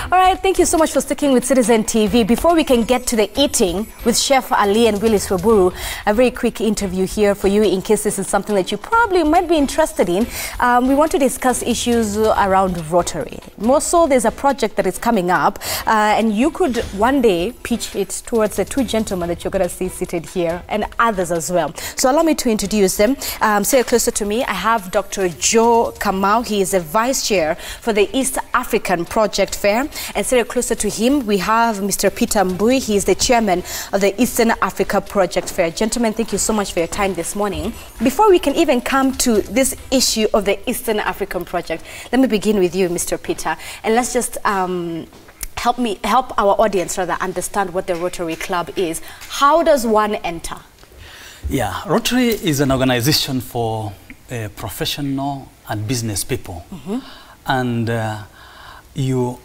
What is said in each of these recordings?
All right, thank you so much for sticking with Citizen TV. Before we can get to the eating with Chef Ali and Willis Waburu, a very quick interview here for you in case this is something that you probably might be interested in. We want to discuss issues around Rotary. More so, there's a project that is coming up and you could one day pitch it towards the two gentlemen that you're going to see seated here and others as well. So allow me to introduce them. Sit closer to me. I have Dr. Joe Kamau. He is the Vice Chair for the East African Project Fair. And sit closer to him, we have Mr. Peter Mbui. He is the Chairman of the Eastern Africa Project Fair. Gentlemen, thank you so much for your time this morning. Before we can even come to this issue of the Eastern African Project, let me begin with you, Mr. Peter. And let's just help our audience rather understand what the Rotary Club is. How does one enter? Yeah, Rotary is an organization for professional and business people. And you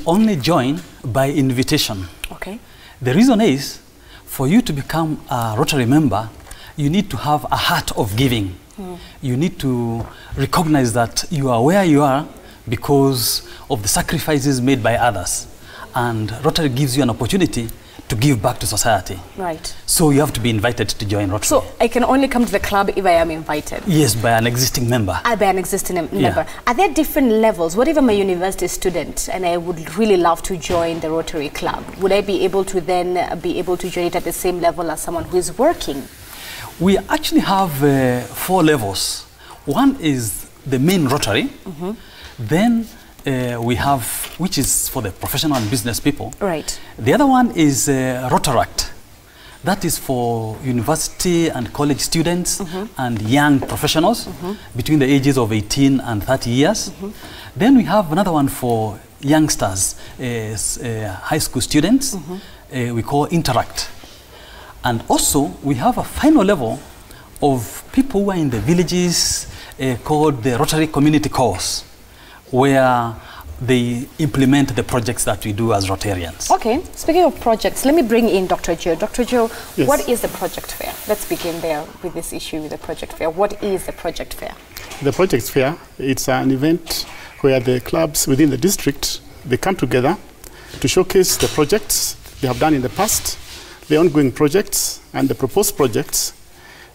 only join by invitation. Okay. The reason is, for you to become a Rotary member, you need to have a heart of giving. You need to recognize that you are where you are because of the sacrifices made by others. And Rotary gives you an opportunity to give back to society. Right. So you have to be invited to join Rotary. So I can only come to the club if I am invited? Yes, by an existing member. By an existing member. Yeah. Are there different levels? What if I'm a university student and I would really love to join the Rotary Club? Would I be able to then be able to join it at the same level as someone who is working? We actually have 4 levels. One is the main Rotary. Then we have, which is for the professional and business people. Right. The other one is Rotaract. That is for university and college students and young professionals between the ages of 18 and 30 years. Then we have another one for youngsters, high school students. We call Interact. And also we have a final level of people who are in the villages called the Rotary Community Course, where they implement the projects that we do as Rotarians. Okay, speaking of projects, let me bring in Dr. Joe. Dr. Joe, yes. What is the Project Fair? Let's begin there with this issue with the Project Fair. What is the Project Fair? The Project Fair, it's an event where the clubs within the district, they come together to showcase the projects they have done in the past, the ongoing projects and the proposed projects,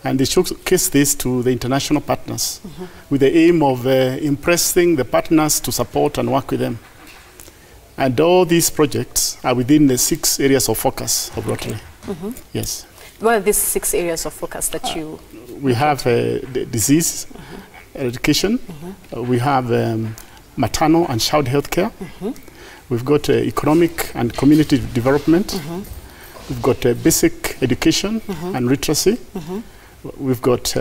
and they showcase this to the international partners with the aim of impressing the partners to support and work with them. And all these projects are within the 6 areas of focus of Rotary. Yes. What are these 6 areas of focus that you... We have the disease eradication. We have maternal and child health care. We've got economic and community development. We've got basic education and literacy. We've got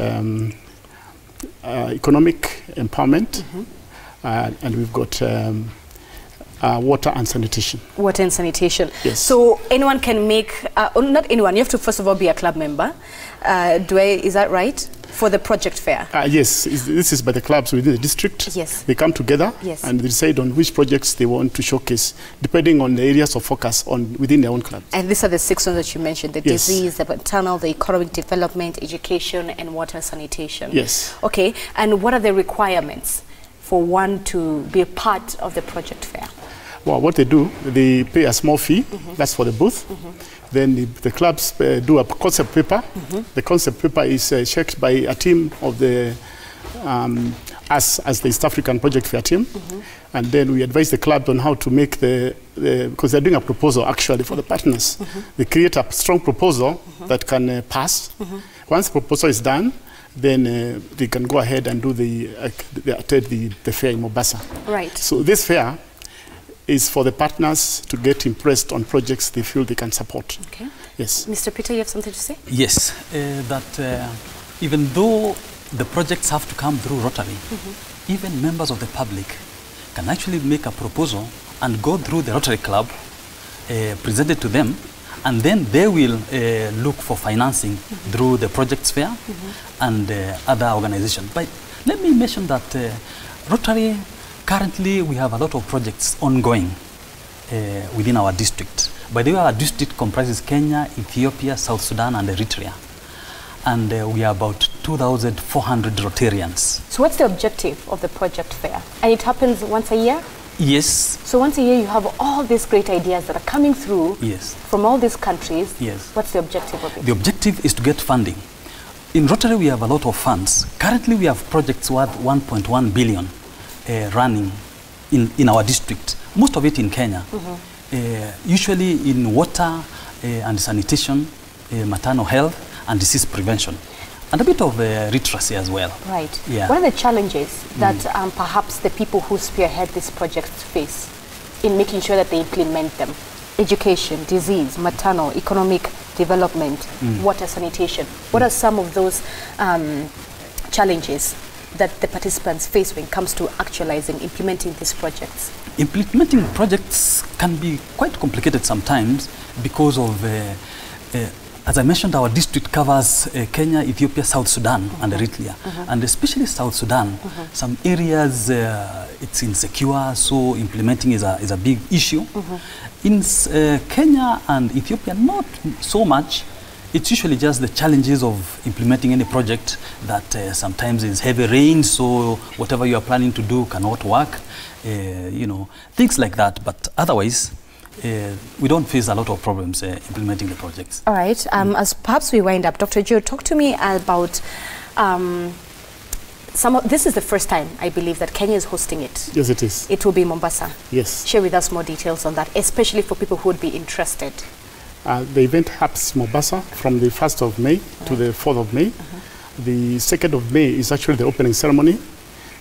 economic empowerment, and we've got water and sanitation. Water and sanitation. Yes. So anyone can make, not anyone, you have to first of all be a club member. Is that right? For the Project Fair? Yes, this is by the clubs within the district. Yes. They come together and they decide on which projects they want to showcase, depending on the areas of focus within their own club. And these are the 6 ones that you mentioned, the disease, the maternal, the economic development, education, and water sanitation. Yes. Okay, and what are the requirements for one to be a part of the Project Fair? Well, what they do, they pay a small fee, that's for the booth. Then the clubs do a concept paper. The concept paper is checked by a team of the, us as the East African Project Fair team. And then we advise the club on how to make because they're doing a proposal actually for the partners. They create a strong proposal that can pass. Once the proposal is done, then they can go ahead and do the fair in Mombasa. Right. So this fair is for the partners to get impressed on projects they feel they can support. Okay. Yes. Mr. Peter, you have something to say? Yes, even though the projects have to come through Rotary, even members of the public can actually make a proposal and go through the Rotary Club, present it to them, and then they will look for financing through the Projects Fair and other organizations. But let me mention that Rotary, currently we have a lot of projects ongoing within our district. By the way, our district comprises Kenya, Ethiopia, South Sudan, and Eritrea. And we are about 2,400 Rotarians. So what's the objective of the project fair? And it happens once a year? Yes. So once a year you have all these great ideas that are coming through Yes. from all these countries. Yes. What's the objective of it? The objective is to get funding. In Rotary, we have a lot of funds. Currently, we have projects worth 1.1 billion running in our district, most of it in Kenya. Usually in water and sanitation, maternal health, and disease prevention. And a bit of literacy as well. Right. Yeah. What are the challenges that perhaps the people who spearhead these projects face in making sure that they implement them? Education, disease, maternal, economic development, water sanitation. What are some of those challenges that the participants face when it comes to actualizing, implementing these projects? Implementing projects can be quite complicated sometimes because of as I mentioned, our district covers Kenya, Ethiopia, South Sudan, and Eritrea. And especially South Sudan, some areas it's insecure, so implementing is a big issue. In Kenya and Ethiopia, not so much. It's usually just the challenges of implementing any project that sometimes is heavy rain, so whatever you are planning to do cannot work, you know, things like that. But otherwise, we don't face a lot of problems implementing the projects. All right. As perhaps we wind up, Dr. Joe, talk to me about this is the first time, I believe, that Kenya is hosting it. Yes, it is. It will be in Mombasa. Yes. Share with us more details on that, especially for people who would be interested. The event happens in Mombasa from the 1st of May to the 4th of May. The 2nd of May is actually the opening ceremony.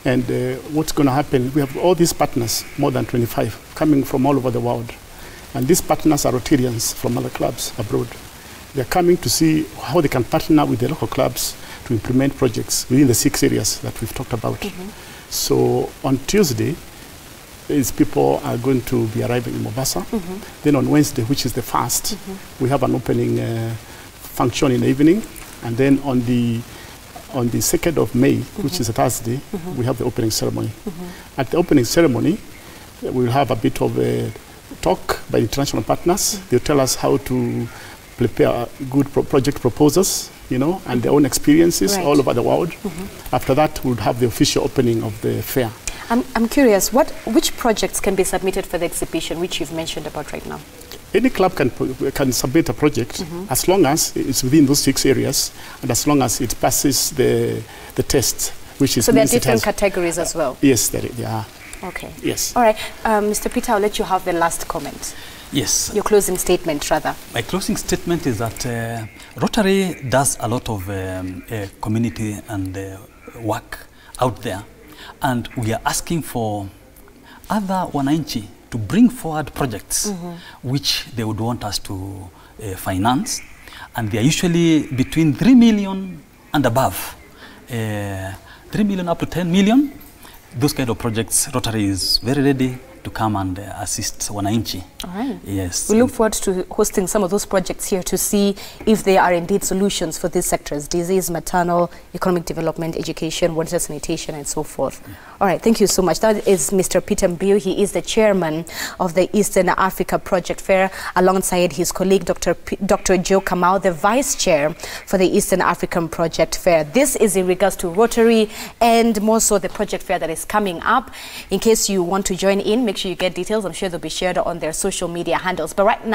And what's going to happen, we have all these partners, more than 25, coming from all over the world. And these partners are Rotarians from other clubs abroad. They're coming to see how they can partner with the local clubs to implement projects within the 6 areas that we've talked about. So on Tuesday, these people are going to be arriving in Mombasa. Then on Wednesday, which is the 1st, we have an opening function in the evening. And then on the 2nd of May, which is a Thursday, we have the opening ceremony. At the opening ceremony, we'll have a bit of a talk by international partners. They'll tell us how to prepare good project proposals, you know, and their own experiences all over the world. After that, we'll have the official opening of the fair. I'm curious, which projects can be submitted for the exhibition, which you've mentioned about right now? Any club can submit a project as long as it's within those 6 areas and as long as it passes the test, which is... So there are different categories as well? Yes, there are. Okay. Yes. All right. Mr. Peter, I'll let you have the last comment. Yes. Your closing statement, rather. My closing statement is that Rotary does a lot of community and work out there. And we are asking for other wananchi to bring forward projects which they would want us to finance. And they are usually between 3 million and above. 3 million up to 10 million. Those kind of projects, Rotary is very ready to come and assist wananchi. All right. Yes. We look forward to hosting some of those projects here to see if there are indeed solutions for these sectors: disease, maternal, economic development, education, water sanitation, and so forth. All right, thank you so much. That is Mr. Peter Mbiu. He is the chairman of the Eastern Africa Project Fair, alongside his colleague, Dr. Joe Kamau, the vice chair for the Eastern African Project Fair. This is in regards to Rotary and more so the project fair that is coming up. In case you want to join in, make sure you get details. I'm sure they'll be shared on their social media handles. But right now,